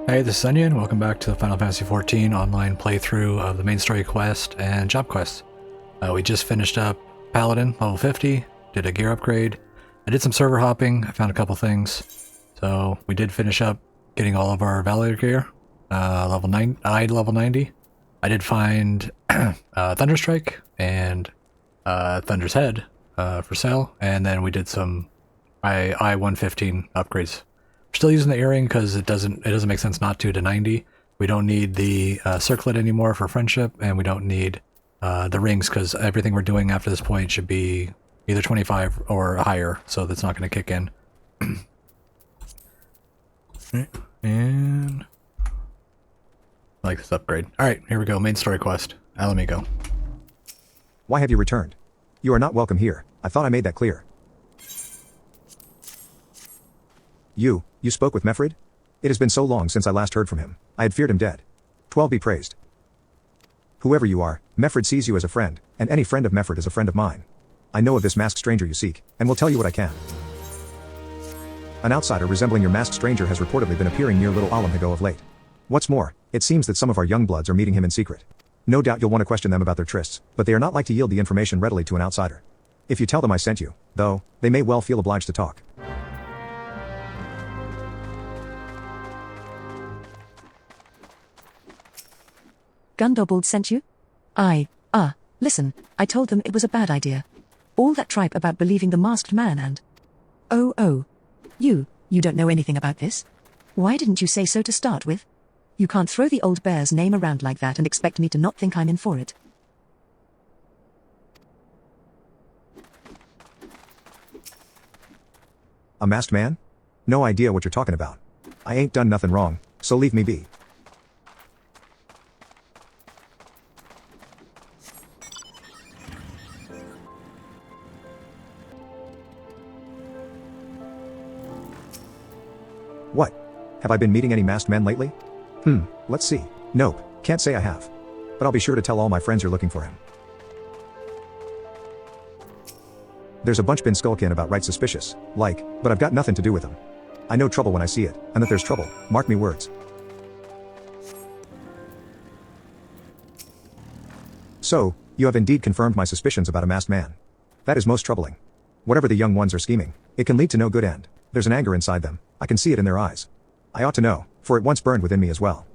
Hey, this is Onion. Welcome back to the Final Fantasy XIV online playthrough of the main story quest and job quests. We just finished up Paladin, level 50, did a gear upgrade. I did some server hopping, I found a couple things. So we did finish up getting all of our Validator gear, level 90. I did find Thunderstrike and Thunder's Head for sale, and then we did some I-115 upgrades. We're still using the earring because it doesn't make sense not to 90. We don't need the circlet anymore for friendship, and we don't need the rings because everything we're doing after this point should be either 25 or higher, so that's not going to kick in. And I like this upgrade. Alright, here we go. Main story quest. Alamigo. Why have you returned? You are not welcome here. I thought I made that clear. You spoke with Mefrid? It has been so long since I last heard from him. I had feared him dead. 12 be praised. Whoever you are, Mefrid sees you as a friend, and any friend of Mefrid is a friend of mine. I know of this masked stranger you seek, and will tell you what I can. An outsider resembling your masked stranger has reportedly been appearing near Little Alamhigo of late. What's more, it seems that some of our young bloods are meeting him in secret. No doubt you'll want to question them about their trysts, but they are not like to yield the information readily to an outsider. If you tell them I sent you, though, they may well feel obliged to talk. Gundobold sent you? Listen, I told them it was a bad idea. All that tripe about believing the masked man and... Oh. You don't know anything about this? Why didn't you say so to start with? You can't throw the old bear's name around like that and expect me to not think I'm in for it. A masked man? No idea what you're talking about. I ain't done nothing wrong, so leave me be. What? Have I been meeting any masked men lately? Let's see. Nope, can't say I have. But I'll be sure to tell all my friends you're looking for him. There's a bunch been skulking about right suspicious, but I've got nothing to do with them. I know trouble when I see it, and that there's trouble, mark me words. So, you have indeed confirmed my suspicions about a masked man. That is most troubling. Whatever the young ones are scheming, it can lead to no good end. There's an anger inside them, I can see it in their eyes. I ought to know, for it once burned within me as well.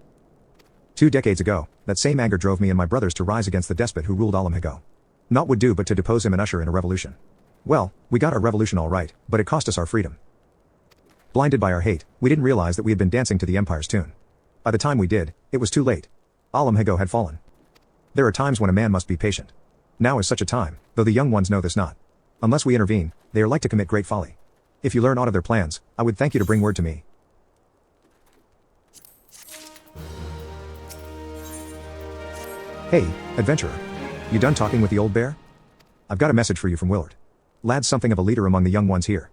2 decades ago, that same anger drove me and my brothers to rise against the despot who ruled Alamhigo. Naught would do but to depose him and usher in a revolution. Well, we got our revolution all right, but it cost us our freedom. Blinded by our hate, we didn't realize that we had been dancing to the Empire's tune. By the time we did, it was too late. Alamhigo had fallen. There are times when a man must be patient. Now is such a time, though the young ones know this not. Unless we intervene, they are like to commit great folly. If you learn aught of their plans, I would thank you to bring word to me. Hey, adventurer. You done talking with the old bear? I've got a message for you from Willard. Lad's something of a leader among the young ones here.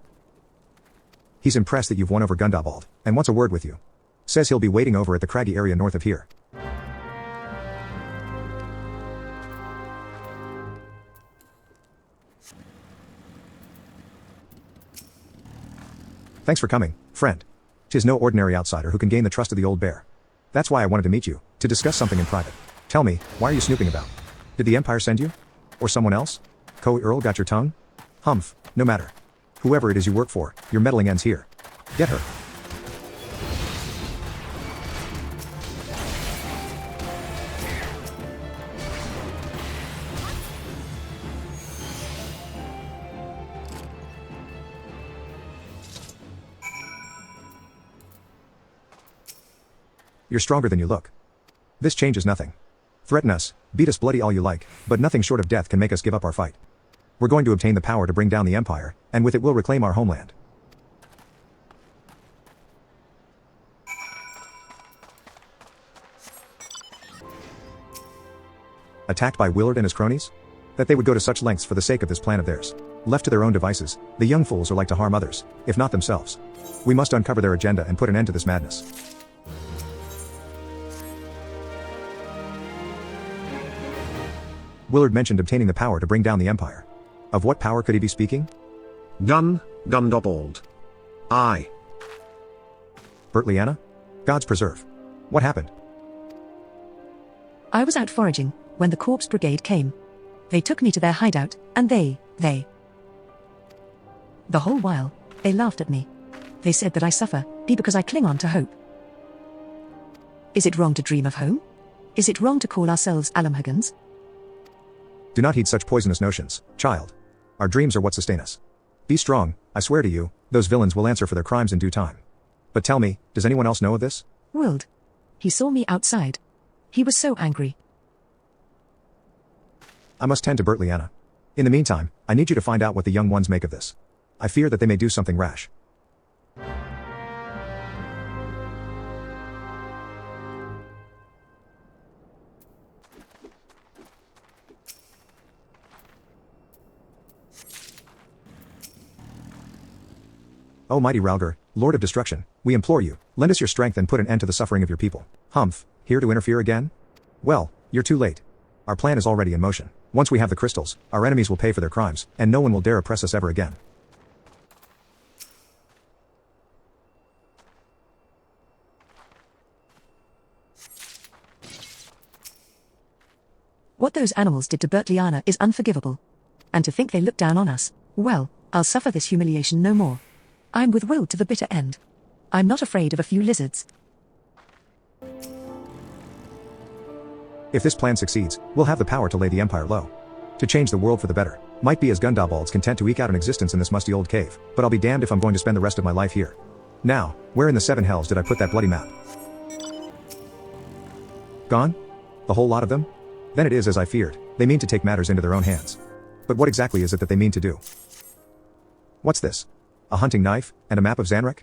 He's impressed that you've won over Gundobold, and wants a word with you. Says he'll be waiting over at the craggy area north of here. Thanks for coming, friend. 'Tis no ordinary outsider who can gain the trust of the old bear. That's why I wanted to meet you, to discuss something in private. Tell me, why are you snooping about? Did the Empire send you? Or someone else? Coe Earl got your tongue? Humph, no matter. Whoever it is you work for, your meddling ends here. Get her. You're stronger than you look. This changes nothing. Threaten us, beat us bloody all you like, but nothing short of death can make us give up our fight. We're going to obtain the power to bring down the Empire, and with it we'll reclaim our homeland. Attacked by Willard and his cronies? That they would go to such lengths for the sake of this plan of theirs. Left to their own devices, the young fools are like to harm others, if not themselves. We must uncover their agenda and put an end to this madness. Willard mentioned obtaining the power to bring down the Empire. Of what power could he be speaking? Gundobold. Aye. Bertliana? Gods preserve. What happened? I was out foraging when the corpse brigade came. They took me to their hideout, and they. The whole while, they laughed at me. They said that I suffer because I cling on to hope. Is it wrong to dream of home? Is it wrong to call ourselves Alamhagans? Do not heed such poisonous notions, child. Our dreams are what sustain us. Be strong, I swear to you, those villains will answer for their crimes in due time. But tell me, does anyone else know of this? Willed. He saw me outside. He was so angry. I must tend to Bertliana. In the meantime, I need you to find out what the young ones make of this. I fear that they may do something rash. O mighty Ralgar, Lord of Destruction, we implore you, lend us your strength and put an end to the suffering of your people. Humph, here to interfere again? Well, you're too late. Our plan is already in motion. Once we have the crystals, our enemies will pay for their crimes, and no one will dare oppress us ever again. What those animals did to Bertliana is unforgivable. And to think they look down on us, well, I'll suffer this humiliation no more. I'm with Will to the bitter end. I'm not afraid of a few lizards. If this plan succeeds, we'll have the power to lay the Empire low. To change the world for the better. Might be as Gundabald's content to eke out an existence in this musty old cave, but I'll be damned if I'm going to spend the rest of my life here. Now, where in the seven hells did I put that bloody map? Gone? The whole lot of them? Then it is as I feared, they mean to take matters into their own hands. But what exactly is it that they mean to do? What's this? A hunting knife, and a map of Zanrek?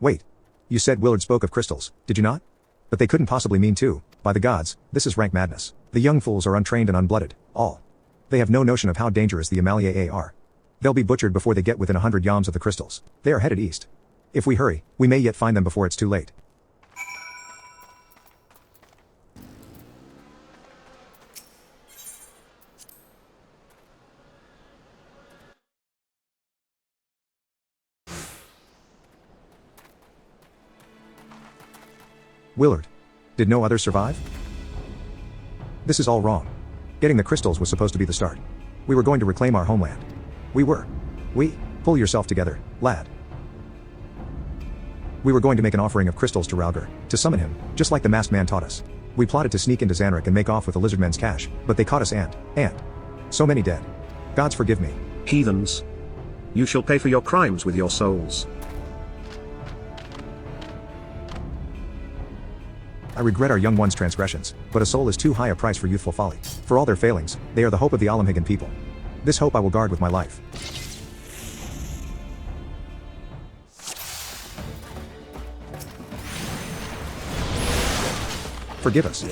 Wait. You said Willard spoke of crystals, did you not? But they couldn't possibly mean to. By the gods, this is rank madness. The young fools are untrained and unblooded, all. They have no notion of how dangerous the Amalia are. They'll be butchered before they get within 100 yams of the crystals. They are headed east. If we hurry, we may yet find them before it's too late. Willard. Did no others survive? This is all wrong. Getting the crystals was supposed to be the start. We were going to reclaim our homeland. We, pull yourself together, lad. We were going to make an offering of crystals to Ralgar, to summon him, just like the masked man taught us. We plotted to sneak into Zanrek and make off with the lizardmen's cash, but they caught us and. So many dead. Gods forgive me. Heathens. You shall pay for your crimes with your souls. I regret our young ones' transgressions, but a soul is too high a price for youthful folly. For all their failings, they are the hope of the Alamhagan people. This hope I will guard with my life. Forgive us.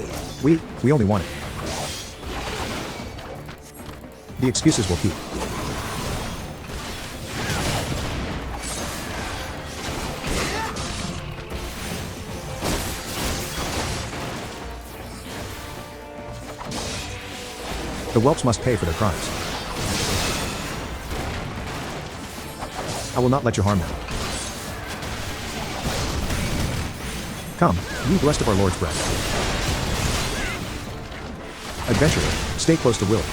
We only want it. The excuses will keep. The whelps must pay for their crimes. I will not let you harm them. Come, you blessed of our Lord's breath. Adventurer, stay close to Will.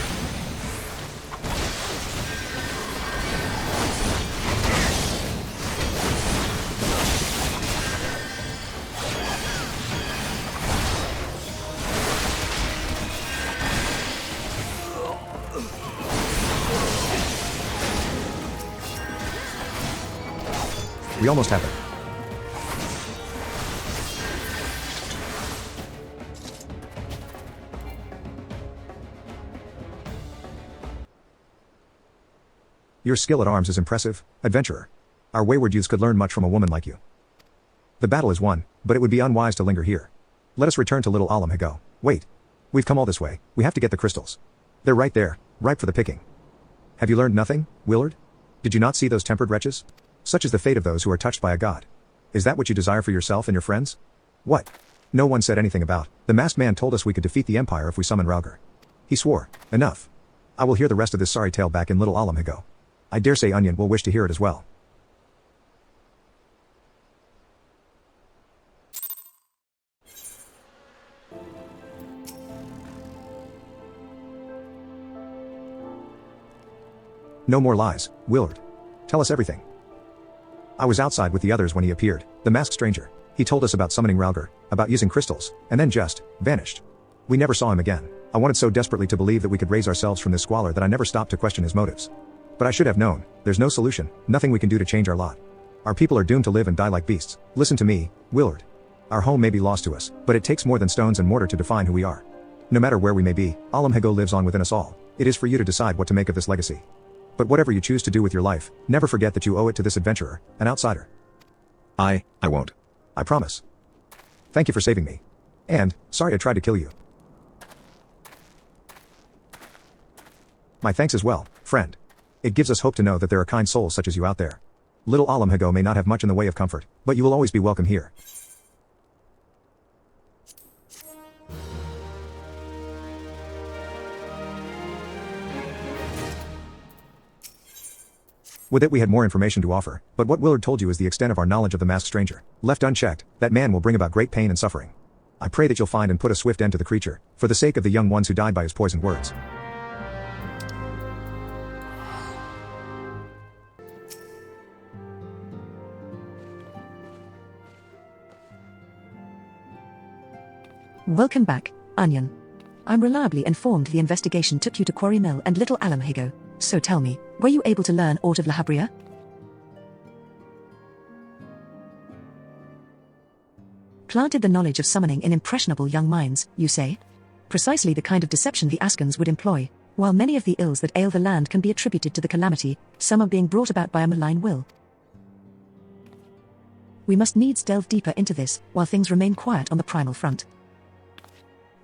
We almost have it. Your skill at arms is impressive, adventurer. Our wayward youths could learn much from a woman like you. The battle is won, but it would be unwise to linger here. Let us return to Little Alamhago. Wait. We've come all this way, we have to get the crystals. They're right there, ripe for the picking. Have you learned nothing, Willard? Did you not see those tempered wretches? Such is the fate of those who are touched by a god. Is that what you desire for yourself and your friends? What? No one said anything about. The masked man told us we could defeat the Empire if we summon Ralgar. He swore. Enough. I will hear the rest of this sorry tale back in Little Alamhago. I dare say Onion will wish to hear it as well. No more lies, Willard. Tell us everything. I was outside with the others when he appeared, the masked stranger. He told us about summoning Rauger, about using crystals, and then just vanished. We never saw him again. I wanted so desperately to believe that we could raise ourselves from this squalor that I never stopped to question his motives. But I should have known, there's no solution, nothing we can do to change our lot. Our people are doomed to live and die like beasts. Listen to me, Willard. Our home may be lost to us, but it takes more than stones and mortar to define who we are. No matter where we may be, Alamhego lives on within us all. It is for you to decide what to make of this legacy. But whatever you choose to do with your life, never forget that you owe it to this adventurer, an outsider. I won't. I promise. Thank you for saving me. And, sorry I tried to kill you. My thanks as well, friend. It gives us hope to know that there are kind souls such as you out there. Little Alamhego may not have much in the way of comfort, but you will always be welcome here. With it we had more information to offer, but what Willard told you is the extent of our knowledge of the masked stranger. Left unchecked, that man will bring about great pain and suffering. I pray that you'll find and put a swift end to the creature, for the sake of the young ones who died by his poisoned words. Welcome back, Onion. I'm reliably informed the investigation took you to Quarry Mill and Little Alamhego. So tell me, were you able to learn aught of La Habrea? Planted the knowledge of summoning in impressionable young minds, you say? Precisely the kind of deception the Askans would employ. While many of the ills that ail the land can be attributed to the calamity, some are being brought about by a malign will. We must needs delve deeper into this, while things remain quiet on the primal front.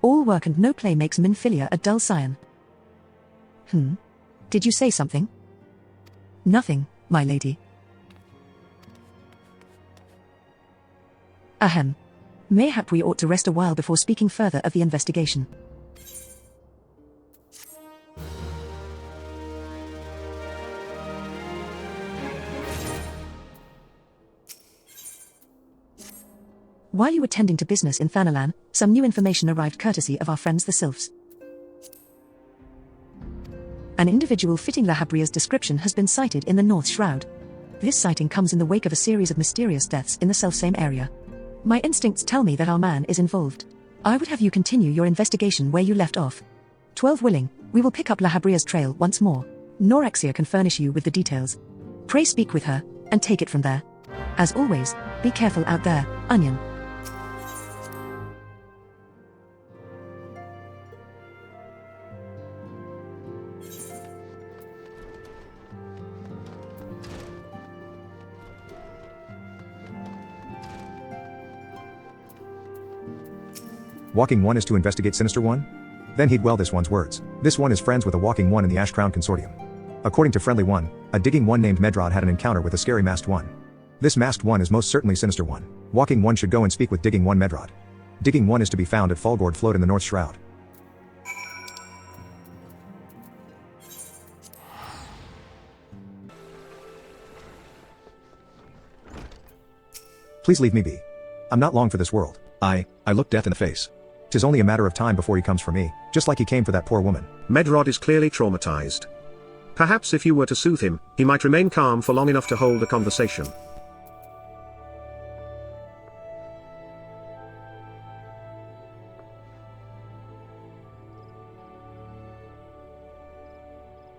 All work and no play makes Minfilia a dull scion. Did you say something? Nothing, my lady. Ahem. Mayhap we ought to rest a while before speaking further of the investigation. While you were tending to business in Thanalan, some new information arrived courtesy of our friends the Sylphs. An individual fitting La Habrea's description has been sighted in the North Shroud. This sighting comes in the wake of a series of mysterious deaths in the selfsame area. My instincts tell me that our man is involved. I would have you continue your investigation where you left off. 12 willing, we will pick up La Habrea's trail once more. Norexia can furnish you with the details. Pray speak with her, and take it from there. As always, be careful out there, Onion. Walking One is to investigate Sinister One? Then heed well this one's words. This one is friends with a Walking One in the Ash Crown Consortium. According to Friendly One, a Digging One named Medrod had an encounter with a scary Masked One. This Masked One is most certainly Sinister One. Walking One should go and speak with Digging One Medrod. Digging One is to be found at Fulgord Float in the North Shroud. Please leave me be. I'm not long for this world. I look death in the face. 'Tis only a matter of time before he comes for me, just like he came for that poor woman. Medrod is clearly traumatized. Perhaps if you were to soothe him, he might remain calm for long enough to hold a conversation.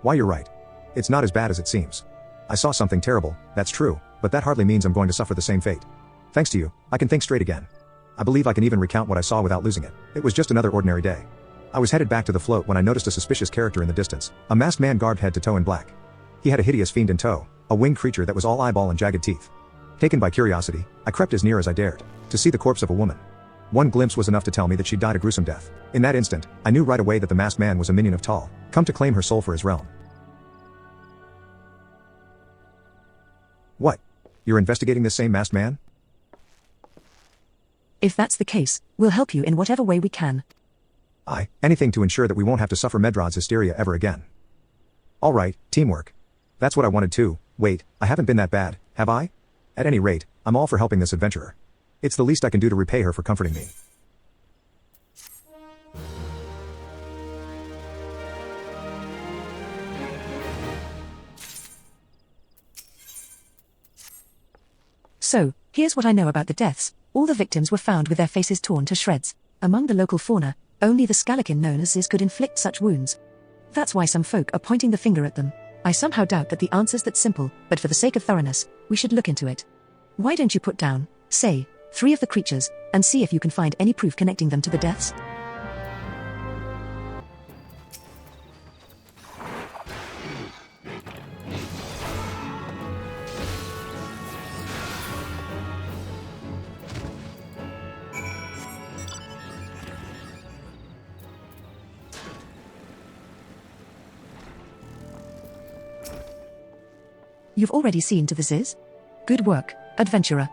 Why, you're right. It's not as bad as it seems. I saw something terrible, that's true, but that hardly means I'm going to suffer the same fate. Thanks to you, I can think straight again. I believe I can even recount what I saw without losing it. It was just another ordinary day. I was headed back to the float when I noticed a suspicious character in the distance, a masked man garbed head to toe in black. He had a hideous fiend in tow, a winged creature that was all eyeball and jagged teeth. Taken by curiosity, I crept as near as I dared, to see the corpse of a woman. One glimpse was enough to tell me that she'd died a gruesome death. In that instant, I knew right away that the masked man was a minion of Tal, come to claim her soul for his realm. What? You're investigating this same masked man? If that's the case, we'll help you in whatever way we can. Anything to ensure that we won't have to suffer Medrod's hysteria ever again. All right, teamwork. That's what I wanted too. Wait, I haven't been that bad, have I? At any rate, I'm all for helping this adventurer. It's the least I can do to repay her for comforting me. So, here's what I know about the deaths. All the victims were found with their faces torn to shreds. Among the local fauna, only the scalakin known as Ziz could inflict such wounds. That's why some folk are pointing the finger at them. I somehow doubt that the answer's that simple, but for the sake of thoroughness, we should look into it. Why don't you put down, say, 3 of the creatures, and see if you can find any proof connecting them to the deaths? You've already seen to the Ziz? Good work, adventurer.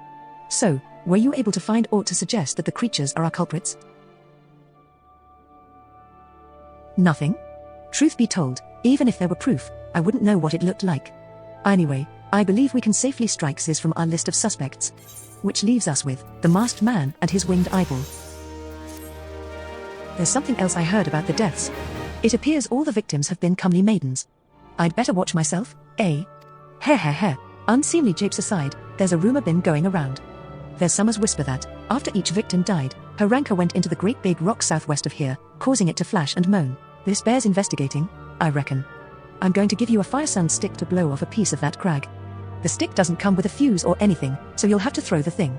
So, were you able to find aught to suggest that the creatures are our culprits? Nothing? Truth be told, even if there were proof, I wouldn't know what it looked like. Anyway, I believe we can safely strike Ziz from our list of suspects. Which leaves us with the masked man and his winged eyeball. There's something else I heard about the deaths. It appears all the victims have been comely maidens. I'd better watch myself, eh? Heh. Unseemly japes aside, there's a rumor been going around. There's Summer's whisper that, after each victim died, her rancor went into the great big rock southwest of here, causing it to flash and moan. This bears investigating, I reckon. I'm going to give you a fire sand stick to blow off a piece of that crag. The stick doesn't come with a fuse or anything, so you'll have to throw the thing.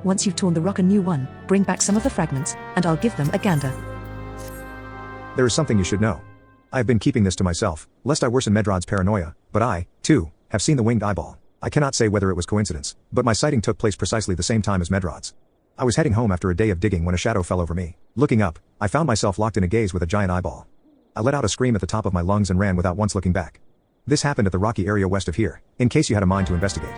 Once you've torn the rock a new one, bring back some of the fragments, and I'll give them a gander. There is something you should know. I have been keeping this to myself, lest I worsen Medrod's paranoia, but I, too, have seen the winged eyeball. I cannot say whether it was coincidence, but my sighting took place precisely the same time as Medrod's. I was heading home after a day of digging when a shadow fell over me. Looking up, I found myself locked in a gaze with a giant eyeball. I let out a scream at the top of my lungs and ran without once looking back. This happened at the rocky area west of here, in case you had a mind to investigate.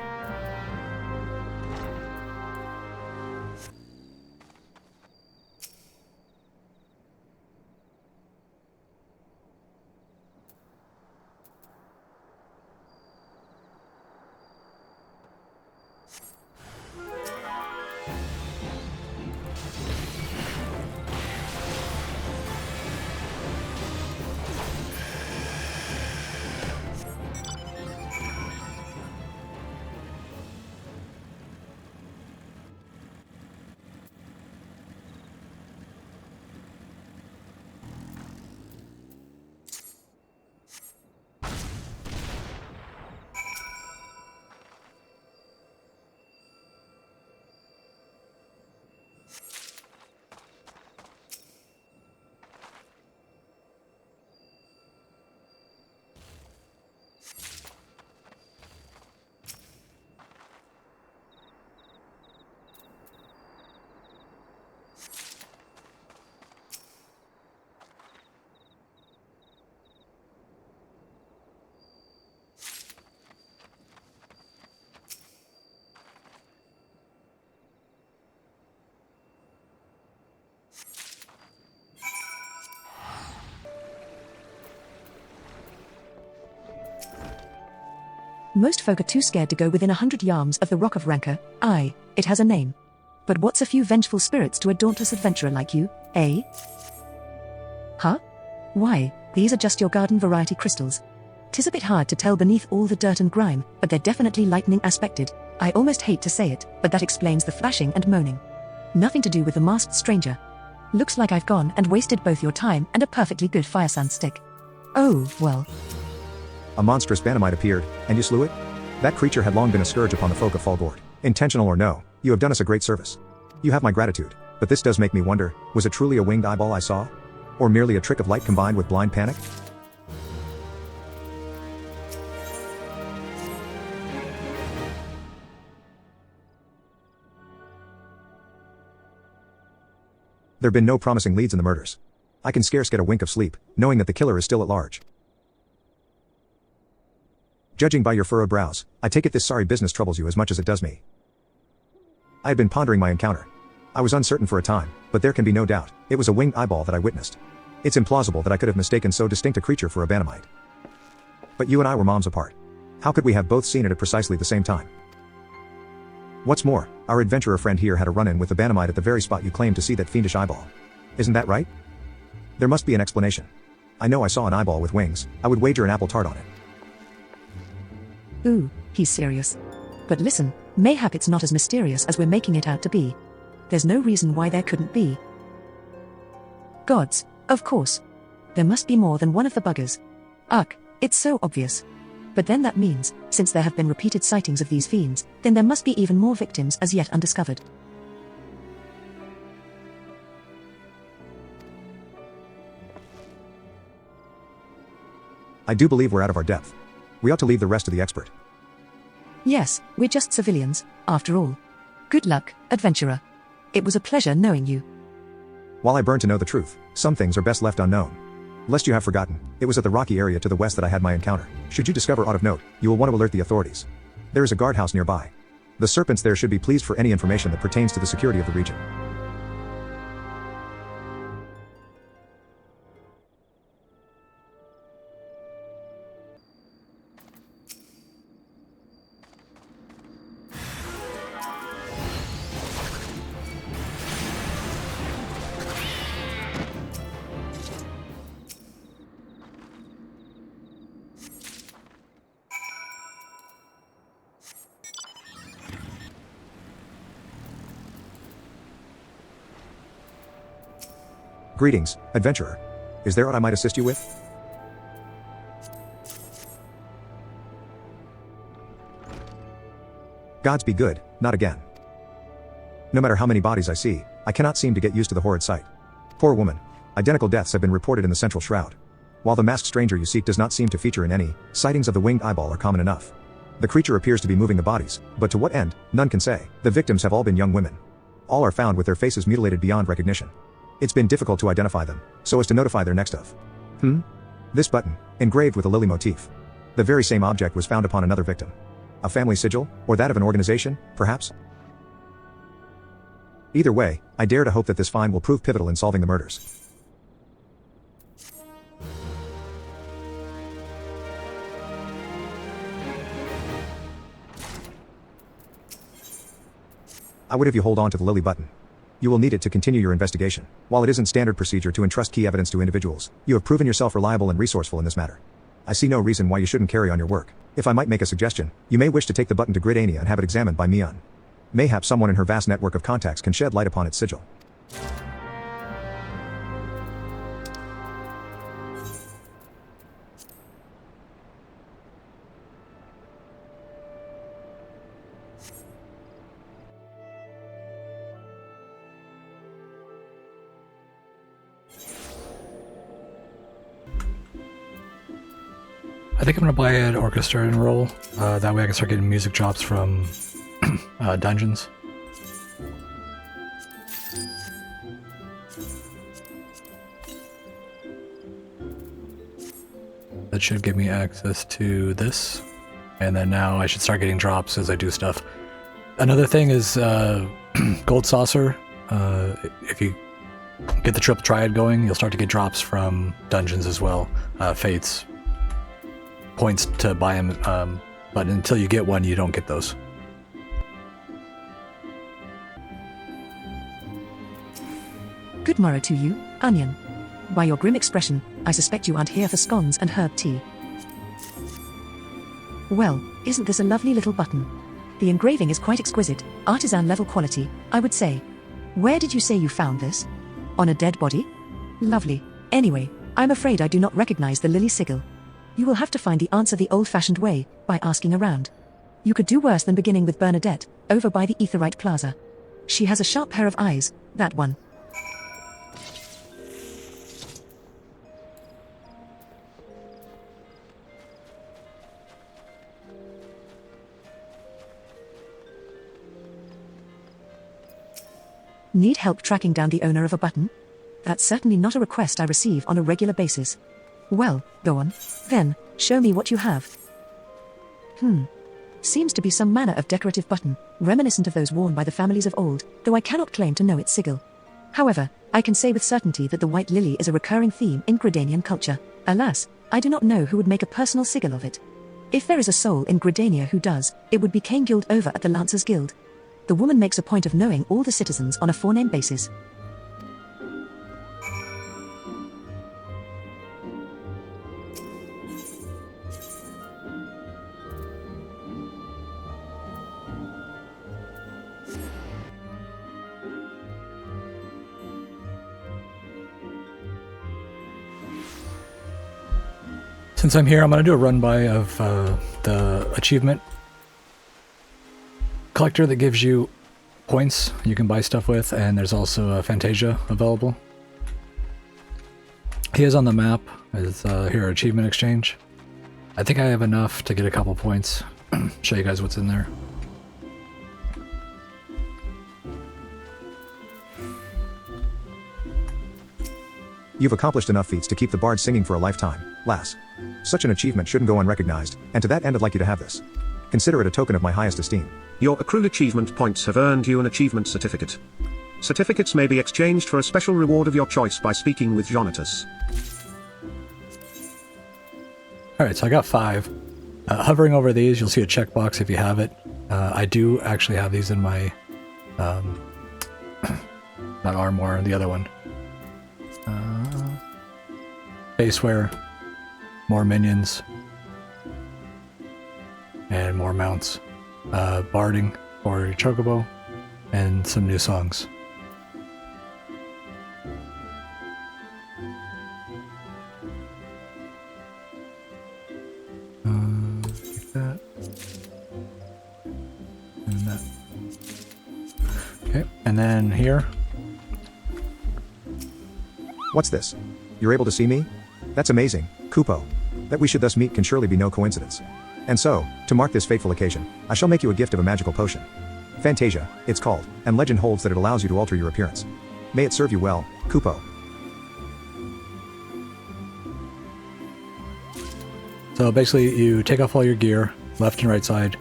Most folk are too scared to go within 100 yards of the Rock of Rancor. Aye, it has a name. But what's a few vengeful spirits to a dauntless adventurer like you, eh? Huh? Why, these are just your garden variety crystals. 'Tis a bit hard to tell beneath all the dirt and grime, but they're definitely lightning aspected. I almost hate to say it, but that explains the flashing and moaning. Nothing to do with the masked stranger. Looks like I've gone and wasted both your time and a perfectly good fire sand stick. Oh, well. A monstrous Banamite appeared, and you slew it? That creature had long been a scourge upon the folk of Falgord. Intentional or no, you have done us a great service. You have my gratitude, but this does make me wonder, was it truly a winged eyeball I saw? Or merely a trick of light combined with blind panic? There have been no promising leads in the murders. I can scarce get a wink of sleep, knowing that the killer is still at large. Judging by your furrowed brows, I take it this sorry business troubles you as much as it does me. I had been pondering my encounter. I was uncertain for a time, but there can be no doubt, it was a winged eyeball that I witnessed. It's implausible that I could have mistaken so distinct a creature for a Banamite. But you and I were moms apart. How could we have both seen it at precisely the same time? What's more, our adventurer friend here had a run-in with the Banamite at the very spot you claimed to see that fiendish eyeball. Isn't that right? There must be an explanation. I know I saw an eyeball with wings, I would wager an apple tart on it. Ooh, he's serious. But listen, Mayhap it's not as mysterious as we're making it out to be. There's no reason why there couldn't be. Gods, of course. There must be more than one of the buggers. Ugh, it's so obvious. But then that means, since there have been repeated sightings of these fiends, then there must be even more victims as yet undiscovered. I do believe we're out of our depth. We ought to leave the rest to the expert. Yes, we're just civilians, after all. Good luck, adventurer. It was a pleasure knowing you. While I burn to know the truth, some things are best left unknown. Lest you have forgotten, it was at the rocky area to the west that I had my encounter. Should you discover aught of note, you will want to alert the authorities. There is a guardhouse nearby. The serpents there should be pleased for any information that pertains to the security of the region. Greetings, adventurer. Is there aught I might assist you with? Gods be good, not again. No matter how many bodies I see, I cannot seem to get used to the horrid sight. Poor woman. Identical deaths have been reported in the central shroud. While the masked stranger you seek does not seem to feature in any, sightings of the winged eyeball are common enough. The creature appears to be moving the bodies, but to what end, none can say. The victims have all been young women. All are found with their faces mutilated beyond recognition. It's been difficult to identify them, so as to notify their next of. This button, engraved with a lily motif. The very same object was found upon another victim. A family sigil, or that of an organization, perhaps? Either way, I dare to hope that this find will prove pivotal in solving the murders. I would have you hold on to the lily button. You will need it to continue your investigation. While it isn't standard procedure to entrust key evidence to individuals, you have proven yourself reliable and resourceful in this matter. I see no reason why you shouldn't carry on your work. If I might make a suggestion, you may wish to take the button to Gridania and have it examined by Mion. Mayhap someone in her vast network of contacts can shed light upon its sigil. I think I'm gonna buy an orchestra and roll. That way I can start getting music drops from dungeons. That should give me access to this. And then now I should start getting drops as I do stuff. Another thing is Gold Saucer. If you get the triple triad going, you'll start to get drops from dungeons as well. Fates. Points to buy them, but until you get one, you don't get those. Good morrow to you, Onion. By your grim expression, I suspect you aren't here for scones and herb tea. Well, isn't this a lovely little button? The engraving is quite exquisite, artisan level quality, I would say. Where did you say you found this? On a dead body? Lovely. Anyway, I'm afraid I do not recognize the lily sigil. You will have to find the answer the old-fashioned way, by asking around. You could do worse than beginning with Bernadette, over by the Etherite Plaza. She has a sharp pair of eyes, that one. Need help tracking down the owner of a button? That's certainly not a request I receive on a regular basis. Well, go on. Then, show me what you have. Seems to be some manner of decorative button, reminiscent of those worn by the families of old, though I cannot claim to know its sigil. However, I can say with certainty that the white lily is a recurring theme in Gridanian culture. Alas, I do not know who would make a personal sigil of it. If there is a soul in Gridania who does, it would be Caingild over at the Lancers Guild. The woman makes a point of knowing all the citizens on a forename basis. since I'm here, I'm going to do a run-by of the achievement collector that gives you points you can buy stuff with, and there's also a Fantasia available. He is on the map as here, achievement exchange. I think I have enough to get a couple points. Show you guys what's in there. You've accomplished enough feats to keep the bard singing for a lifetime, lass. Such an achievement shouldn't go unrecognized, and to that end I'd like you to have this. Consider it a token of my highest esteem. Your accrued achievement points have earned you an achievement certificate. Certificates may be exchanged for a special reward of your choice by speaking with Jonatus. Alright, so I got 5. Hovering over these, you'll see a checkbox if you have it. I do actually have these in my... not Armor, the other one. Baseware, more minions, and more mounts. Barding for your Chocobo, and some new songs. Like that. And that. Okay, and then here. What's this? You're able to see me? That's amazing, Kupo. That we should thus meet can surely be no coincidence. And so, to mark this fateful occasion, I shall make you a gift of a magical potion. Fantasia, it's called, and legend holds that it allows you to alter your appearance. May it serve you well, Kupo. So basically, you take off all your gear, left and right side.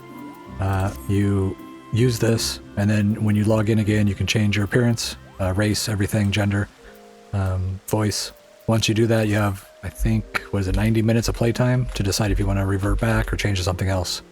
You use this, and then when you log in again, you can change your appearance, race, everything, gender, voice. Once you do that, you have, I think, what is it, 90 minutes of playtime to decide if you want to revert back or change to something else.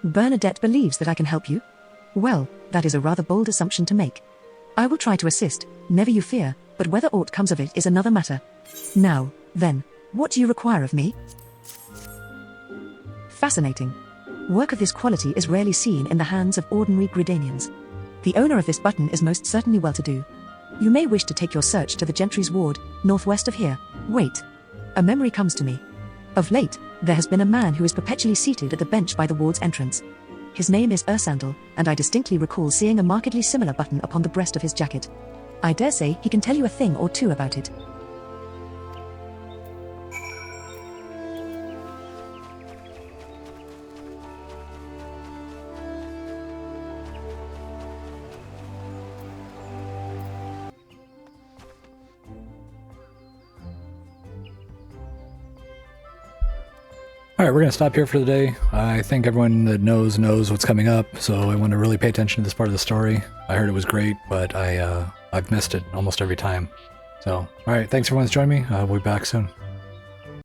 Bernadette believes that I can help you? Well, that is a rather bold assumption to make. I will try to assist, never you fear, but whether aught comes of it is another matter. Now, then, what do you require of me? Fascinating. Work of this quality is rarely seen in the hands of ordinary Gridanians. The owner of this button is most certainly well-to-do. You may wish to take your search to the Gentry's ward, northwest of here. Wait. A memory comes to me. Of late, there has been a man who is perpetually seated at the bench by the ward's entrance. His name is Ursandal, and I distinctly recall seeing a markedly similar button upon the breast of his jacket. I dare say he can tell you a thing or two about it. Alright, we're going to stop here for the day. I think everyone that knows what's coming up, so I want to really pay attention to this part of the story. I heard it was great, but I've missed it almost every time. So, alright, thanks everyone that's joined me. We'll be back soon.